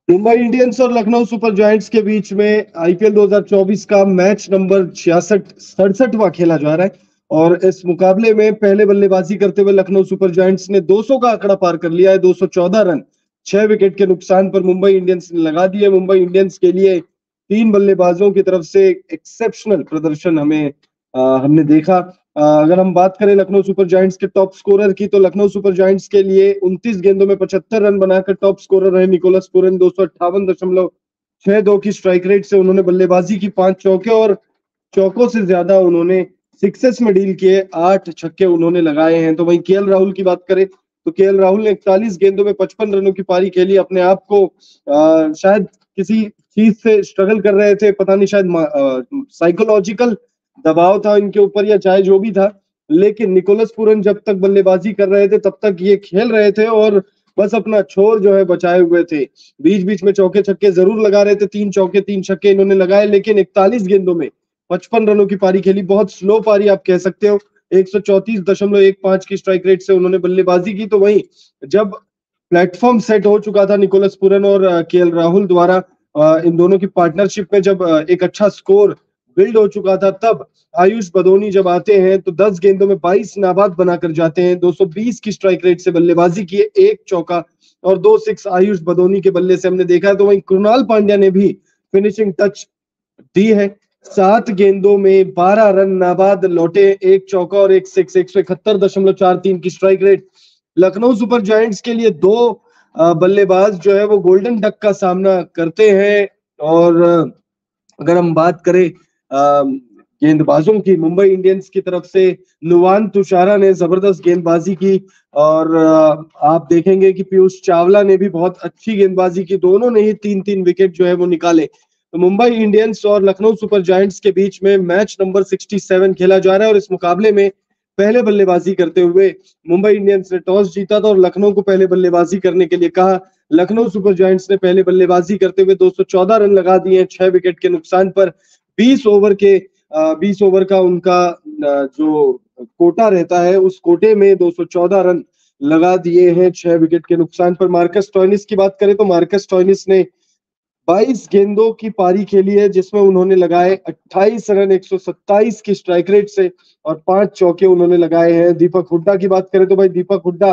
Mumbai Indians और Lucknow super giants के बीच में आईपीएल 2024 का मैच नंबर 67वां खेला जा रहा है। और इस मुकाबले में पहले बल्लेबाजी करते हुए लखनऊ सुपर जायंट्स ने 200 का आंकड़ा पार कर लिया है। 214 रन 6 विकेट के नुकसान पर मुंबई इंडियंस ने लगा दिए। मुंबई इंडियंस के लिए तीन बल्लेबाजों की तरफ से एक्सेप्शनल प्रदर्शन हमने देखा। अगर हम बात करें लखनऊ सुपर जायंट्स के टॉप स्कोरर की, तो लखनऊ सुपर जायंट्स के लिए 29 गेंदों में 75 रन बनाकर टॉप स्कोरर रहे निकोलस पूरन। 258.62 की स्ट्राइक रेट से उन्होंने बल्लेबाजी की, 5 चौके और चौकों से ज्यादा उन्होंने सिक्सेस में डील किए, 8 छक्के उन्होंने लगाए हैं। तो वहीं केएल राहुल की बात करें तो केएल राहुल ने 41 गेंदों में 55 रनों की पारी खेली। अपने आप को शायद किसी चीज से स्ट्रगल कर रहे थे, पता नहीं, शायद साइकोलॉजिकल दबाव था इनके ऊपर या चाहे जो भी था, लेकिन निकोलस पूरन जब तक बल्लेबाजी कर रहे थे तब तक ये खेल रहे थे और बस अपना छोर जो है बचाए हुए थे। बीच बीच में चौके छक्के जरूर लगा रहे थे, 3 चौके 3 छक्के इन्होंने लगाए, लेकिन 41 गेंदों में 55 रनों की पारी खेली। बहुत स्लो पारी आप कह सकते हो। 134.15 की स्ट्राइक रेट से उन्होंने बल्लेबाजी की। तो वहीं जब प्लेटफॉर्म सेट हो चुका था निकोलस पूरन और केएल राहुल द्वारा, इन दोनों की पार्टनरशिप में जब एक अच्छा स्कोर बिल्ड हो चुका था, तब आयुष बदोनी जब आते हैं तो 10 गेंदों में 22 नाबाद बनाकर जाते हैं। 220 की स्ट्राइक रेट से बल्लेबाजी की, 1 चौका और 2 सिक्स आयुष बदोनी के बल्ले से हमने देखा है। तो वहीं कृणाल पांड्या ने भी फिनिशिंग टच दी है। 7 गेंदों में 12 रन नाबाद लौटे, 1 चौका और 1 सिक्स। 171.43 की strike rate. Lucknow super giants के लिए दो बल्लेबाज जो है वो गोल्डन डक का सामना करते हैं। और अगर हम बात करें गेंदबाजों की, मुंबई इंडियंस की तरफ से नुवान तुषारा ने जबरदस्त गेंदबाजी की और आप देखेंगे कि पीयूष चावला ने भी बहुत अच्छी गेंदबाजी की। दोनों ने ही 3-3 विकेट जो है वो निकाले। तो मुंबई इंडियंस और लखनऊ सुपर जायंट्स के बीच में मैच नंबर 67 खेला जा रहा है और इस मुकाबले में पहले बल्लेबाजी करते हुए मुंबई इंडियंस ने टॉस जीता था और लखनऊ को पहले बल्लेबाजी करने के लिए कहा। लखनऊ सुपर जायंट्स ने पहले बल्लेबाजी करते हुए 214 रन लगा दिए 6 विकेट के नुकसान पर। 20 ओवर का उनका जो कोटा रहता है, उस कोटे में 214 रन लगा दिए हैं 6 विकेट के नुकसान पर। मार्कस स्टोइनिस की बात करें तो मार्कस स्टोइनिस ने 22 गेंदों की पारी खेली है, जिसमें उन्होंने लगाए 28 रन 127 की स्ट्राइक रेट से और 5 चौके उन्होंने लगाए हैं। दीपक हुड्डा की बात करें तो भाई दीपक हुड्डा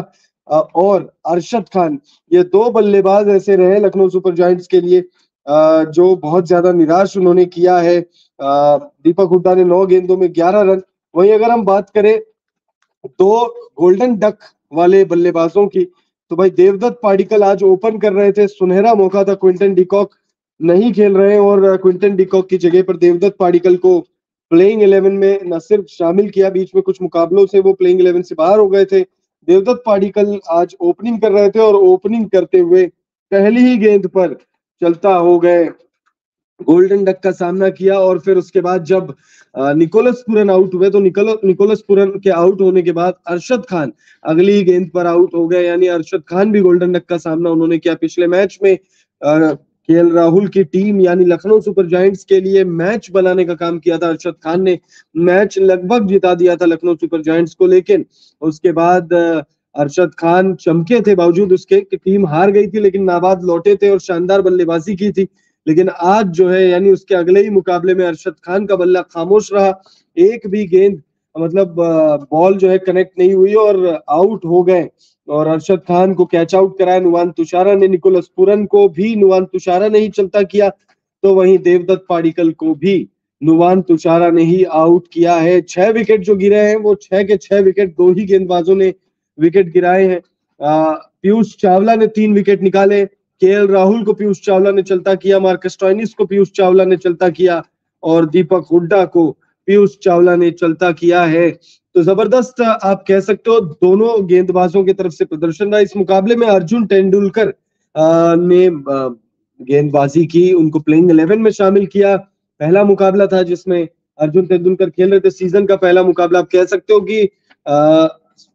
और अरशद खान, ये दो बल्लेबाज ऐसे रहे लखनऊ सुपर जायंट्स के लिए जो बहुत ज्यादा निराश उन्होंने किया है। दीपक हुड्डा ने 9 गेंदों में 11 रन। वहीं अगर हम बात करें तो गोल्डन डक वाले बल्लेबाजों की, तो भाई देवदत्त पाडिक्कल आज ओपन कर रहे थे, सुनहरा मौका था। क्विंटन डिकॉक नहीं खेल रहे हैं और क्विंटन डिकॉक की जगह पर देवदत्त पाडिक्कल को प्लेइंग 11 में न सिर्फ शामिल किया, बीच में कुछ मुकाबलों से वो प्लेइंग 11 से बाहर हो गए थे। देवदत्त पाडिक्कल आज ओपनिंग कर रहे थे और ओपनिंग करते हुए पहली ही गेंद पर चलता हो गए, गोल्डन डक का सामना किया। और फिर उसके बाद जब निकोलस पूरन आउट हुए तो निकोलस पूरन के आउट होने के बाद अरशद खान अगली ही गेंद पर आउट हो गए, यानी अरशद खान भी गोल्डन डक का सामना उन्होंने किया। पिछले मैच में केएल राहुल की टीम यानी लखनऊ सुपर जायंट्स के लिए मैच बनाने का काम किया था अरशद खान ने। मैच लगभग जिता दिया था लखनऊ सुपर जायंट्स को, लेकिन उसके बाद अरशद खान चमके थे, बावजूद उसके कि टीम हार गई थी, लेकिन नाबाद लौटे थे और शानदार बल्लेबाजी की थी। लेकिन आज जो है यानी उसके अगले ही मुकाबले में अरशद खान का बल्ला खामोश रहा, एक भी गेंद मतलब बॉल जो है कनेक्ट नहीं हुई और आउट हो गए। और अरशद खान को कैच आउट कराया नुवान तुषारा ने, निकोलस पूरन को भी नुवान तुषारा ने ही चलता किया, तो वहीं देवदत्त पाडिक्कल को भी नुवान तुषारा ने ही आउट किया है। 6 विकेट जो गिरे हैं वो 6 के 6 विकेट दो ही गेंदबाजों ने विकेट गिराए हैं। पीयूष चावला ने 3 विकेट निकाले, केएल राहुल को पीयूष चावला ने चलता किया, मार्कस स्टोइनिस को पीयूष चावला ने चलता किया और दीपक हुड्डा को पीयूष चावला ने चलता किया है। तो जबरदस्त आप कह सकते हो दोनों गेंदबाजों की तरफ से प्रदर्शन रहा। इस मुकाबले में अर्जुन तेंदुलकर ने गेंदबाजी की, उनको प्लेइंग 11 में शामिल किया। पहला मुकाबला था जिसमें अर्जुन तेंदुलकर खेल रहे थे, सीजन का पहला मुकाबला। आप कह सकते हो कि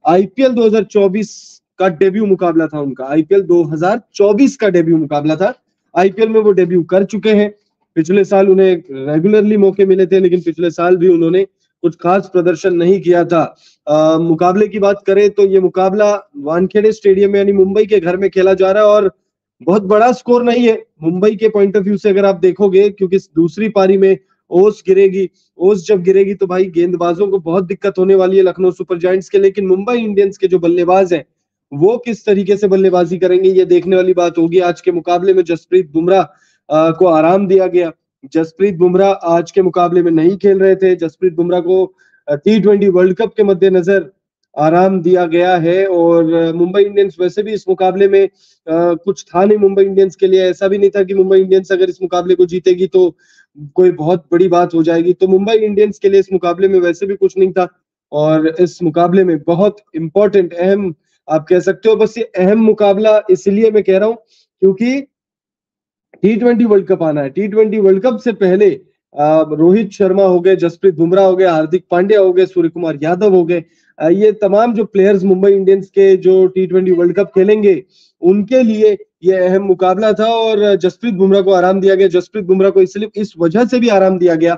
आईपीएल 2024 का डेब्यू मुकाबला था उनका, आईपीएल 2024 का डेब्यू मुकाबला था। आईपीएल में वो डेब्यू कर चुके हैं। पिछले साल उन्हें रेगुलरली मौके मिले थे, लेकिन पिछले साल भी उन्होंने कुछ खास प्रदर्शन नहीं किया था। मुकाबले की बात करें तो ये मुकाबला वानखेड़े स्टेडियम में यानी मुंबई के घर में खेला जा रहा है और बहुत बड़ा स्कोर नहीं है मुंबई के पॉइंट ऑफ व्यू से अगर आप देखोगे, क्योंकि दूसरी पारी में ओस गिरेगी। ओस जब गिरेगी तो भाई गेंदबाजों को बहुत दिक्कत होने वाली है लखनऊ सुपर जायंट्स के। लेकिन मुंबई इंडियंस के जो बल्लेबाज हैं वो किस तरीके से बल्लेबाजी करेंगे ये देखने वाली बात होगी। आज के मुकाबले में जसप्रीत बुमराह को आराम दिया गया। जसप्रीत बुमराह आज के मुकाबले में नहीं खेल रहे थे। जसप्रीत बुमराह को T20 वर्ल्ड कप के मद्देनजर आराम दिया गया है। और मुंबई इंडियंस वैसे भी इस मुकाबले में कुछ था नहीं मुंबई इंडियंस के लिए। ऐसा भी नहीं था कि मुंबई इंडियंस अगर इस मुकाबले को जीतेगी तो कोई बहुत बड़ी बात हो जाएगी। तो मुंबई इंडियंस के लिए इस मुकाबले में वैसे भी कुछ नहीं था। और इस मुकाबले में बहुत इंपॉर्टेंट, अहम आप कह सकते हो। बस ये अहम मुकाबला इसलिए मैं कह रहा हूं क्योंकि T20 वर्ल्ड कप आना है। T20 वर्ल्ड कप से पहले रोहित शर्मा हो गए, जसप्रीत बुमराह हो गए, हार्दिक पांड्या हो गए, सूर्य कुमार यादव हो गए, ये तमाम जो प्लेयर्स मुंबई इंडियंस के जो T20 वर्ल्ड कप खेलेंगे उनके लिए ये अहम मुकाबला था। और जसप्रीत बुमराह को आराम दिया गया। जसप्रीत बुमराह को इसलिए इस वजह से भी आराम दिया गया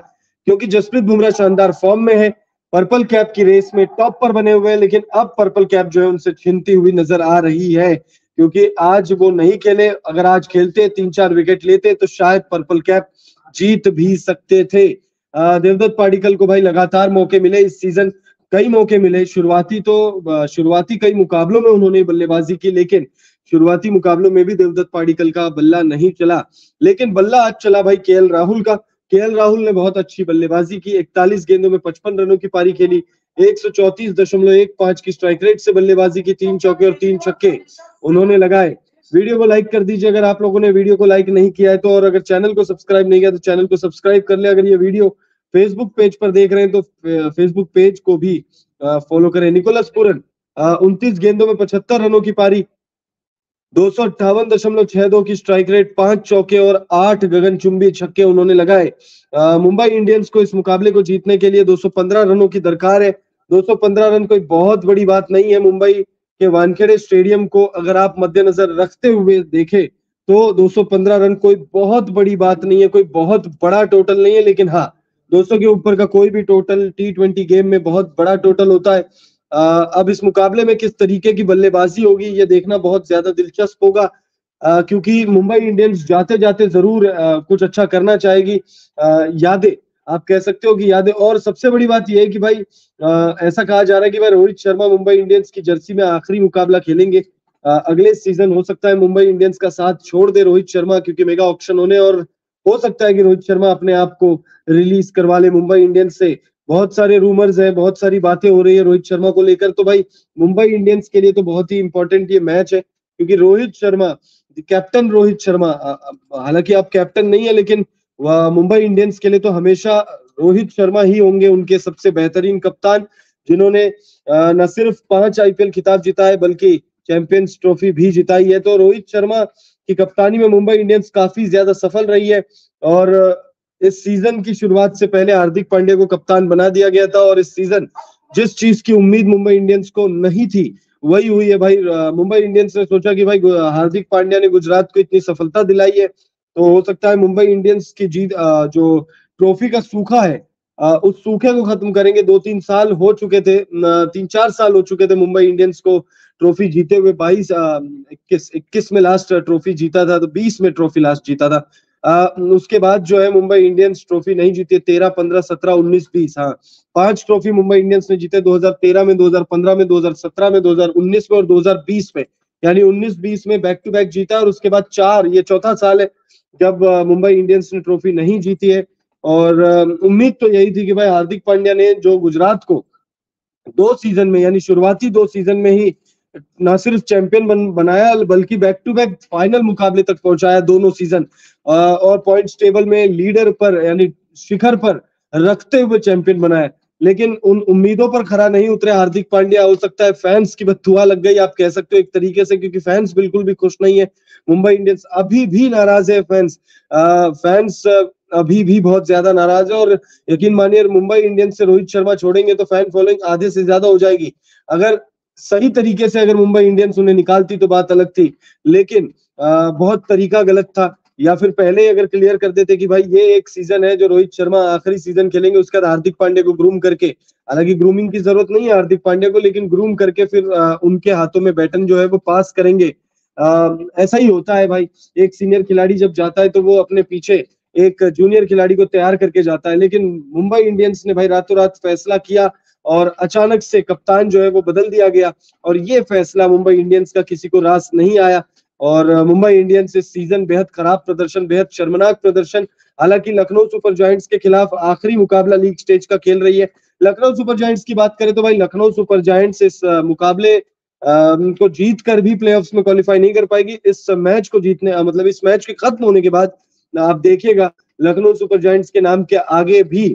क्योंकि जसप्रीत बुमराह शानदार फॉर्म में है, पर्पल कैप की रेस में टॉप पर बने हुए हैं। लेकिन अब पर्पल कैप जो है उनसे छिनती हुई नजर आ रही है क्योंकि आज वो नहीं खेले। अगर आज खेलते 3-4 विकेट लेते तो शायद पर्पल कैप जीत भी सकते थे। देवदत्त पाडिक्कल को भाई लगातार मौके मिले इस सीजन, कई मौके मिले। शुरुआती कई मुकाबलों में उन्होंने बल्लेबाजी की, लेकिन शुरुआती मुकाबलों में भी देवदत्त पाडिक्कल का बल्ला नहीं चला। लेकिन बल्ला आज चला भाई केएल राहुल का। केएल राहुल ने बहुत अच्छी बल्लेबाजी की, 41 गेंदों में 55 रनों की पारी खेली, 134.15 की स्ट्राइक रेट से बल्लेबाजी की, 3 चौके और 3 छक्के उन्होंने लगाए। वीडियो को लाइक कर दीजिए अगर आप लोगों ने वीडियो को लाइक नहीं किया है तो। और अगर चैनल को सब्सक्राइब नहीं किया तो चैनल को सब्सक्राइब कर ले। अगर ये वीडियो फेसबुक पेज पर देख रहे हैं तो फेसबुक पेज को भी फॉलो करें। निकोलस पूरन 29 गेंदों में 75 रनों की पारी, 258.62 की स्ट्राइक रेट, 5 चौके और 8 गगनचुंबी छक्के उन्होंने लगाए। मुंबई इंडियंस को इस मुकाबले को जीतने के लिए 215 रनों की दरकार है। 215 रन कोई बहुत बड़ी बात नहीं है। मुंबई के वानखेड़े स्टेडियम को अगर आप मद्देनजर रखते हुए देखें तो 215 रन कोई बहुत बड़ी बात नहीं है, कोई बहुत बड़ा टोटल नहीं है। लेकिन हाँ, 200 के ऊपर का कोई भी टोटल T20 गेम में बहुत बड़ा टोटल होता है। अब इस मुकाबले में किस तरीके की बल्लेबाजी होगी ये देखना बहुत ज्यादा दिलचस्प होगा क्योंकि मुंबई इंडियंस जाते जाते जरूर कुछ अच्छा करना चाहेगी। यादें आप कह सकते हो कि यादें। और सबसे बड़ी बात यह है कि भाई ऐसा कहा जा रहा है कि भाई रोहित शर्मा मुंबई इंडियंस की जर्सी में आखिरी मुकाबला खेलेंगे। अगले सीजन हो सकता है मुंबई इंडियंस का साथ छोड़ दे रोहित शर्मा क्योंकि मेगा ऑक्शन होने, और हो सकता है कि रोहित शर्मा अपने आप को रिलीज करवा ले मुंबई इंडियंस से। बहुत सारे रूमर्स हैं, बहुत सारी बातें हो रही है रोहित शर्मा को लेकर। तो भाई मुंबई इंडियंस के लिए तो बहुत ही इंपॉर्टेंट ये मैच है क्योंकि रोहित शर्मा, कैप्टन रोहित शर्मा, हालांकि आप कैप्टन नहीं है लेकिन मुंबई इंडियंस के लिए तो हमेशा रोहित शर्मा ही होंगे उनके सबसे बेहतरीन कप्तान, जिन्होंने न सिर्फ 5 IPL खिताब जीता है बल्कि चैंपियंस ट्रॉफी भी जिताई है। तो रोहित शर्मा की कप्तानी में मुंबई इंडियंस काफी ज्यादा सफल रही है। और इस सीजन की शुरुआत से पहले हार्दिक पांड्या को कप्तान बना दिया गया था। और इस सीजन जिस चीज की उम्मीद मुंबई इंडियंस को नहीं थी वही हुई है भाई। मुंबई इंडियंस ने सोचा कि भाई हार्दिक पांड्या ने गुजरात को इतनी सफलता दिलाई है तो हो सकता है मुंबई इंडियंस की जीत, जो ट्रॉफी का सूखा है उस सूखे को खत्म करेंगे। 2-3 साल हो चुके थे, 3-4 साल हो चुके थे मुंबई इंडियंस को ट्रॉफी जीते हुए। 21 में लास्ट ट्रॉफी जीता था, तो 20 में ट्रॉफी लास्ट जीता था। उसके बाद जो है मुंबई इंडियंस ट्रॉफी नहीं जीती। 13, 15, 17, 19, 20, हाँ 5 ट्रॉफी मुंबई इंडियंस ने जीते, 2013 में, 2015 में, 2017 में, 2019 में और 2020 में। यानी 19-20 में बैक टू बैक जीता। और उसके बाद 4, ये चौथा साल है जब मुंबई इंडियंस ने ट्रॉफी नहीं जीती है। और उम्मीद तो यही थी कि भाई हार्दिक पांड्या ने जो गुजरात को 2 सीजन में, यानी शुरुआती 2 सीजन में ही ना सिर्फ चैंपियन बनाया बल्कि बैक टू बैक फाइनल मुकाबले तक पहुंचाया दोनों सीजन, और पॉइंट्स टेबल में लीडर पर यानी शिखर पर रखते हुए चैंपियन बनाया। लेकिन उन उम्मीदों पर खरा नहीं उतरे हार्दिक पांड्या। हो सकता है फैंस की बददुआ लग गई, आप कह सकते हो एक तरीके से, क्योंकि फैंस बिल्कुल भी खुश नहीं है। मुंबई इंडियंस अभी भी नाराज है। फैंस अभी भी बहुत ज्यादा नाराज है। और यकीन मानिए मुंबई इंडियंस से रोहित शर्मा छोड़ेंगे तो फैन फॉलोइंग आधे से ज्यादा हो जाएगी। अगर सही तरीके से अगर मुंबई इंडियंस उन्हें निकालती तो बात अलग थी, लेकिन बहुत तरीका गलत था। या फिर पहले अगर क्लियर कर देते कि भाई ये एक सीजन है जो रोहित शर्मा आखिरी सीजन खेलेंगे, उसके बाद हार्दिक पांड्या को ग्रूम करके, हालांकि ग्रूमिंग की जरूरत नहीं है हार्दिक पांड्या को, लेकिन ग्रूम करके फिर उनके हाथों में बैटन जो है वो पास करेंगे ऐसा ही होता है भाई, एक सीनियर खिलाड़ी जब जाता है तो वो अपने पीछे एक जूनियर खिलाड़ी को तैयार करके जाता है, लेकिन मुंबई इंडियंस ने भाई रातों रात फैसला किया और अचानक से कप्तान जो है वो बदल दिया गया, और ये फैसला मुंबई इंडियंस का किसी को रास नहीं आया। और मुंबई इंडियंस इस सीजन बेहद खराब प्रदर्शन, बेहद शर्मनाक प्रदर्शन। हालांकि लखनऊ सुपर जायंट्स के खिलाफ आखिरी मुकाबला लीग स्टेज का खेल रही है। लखनऊ सुपर जायंट्स की बात करें तो भाई लखनऊ सुपर जायंट्स इस मुकाबले को जीत कर भी प्लेऑफ्स में क्वालिफाई नहीं कर पाएगी। इस मैच को जीतने मतलब इस मैच के खत्म होने के बाद आप देखिएगा लखनऊ सुपर जायंट्स के नाम के आगे भी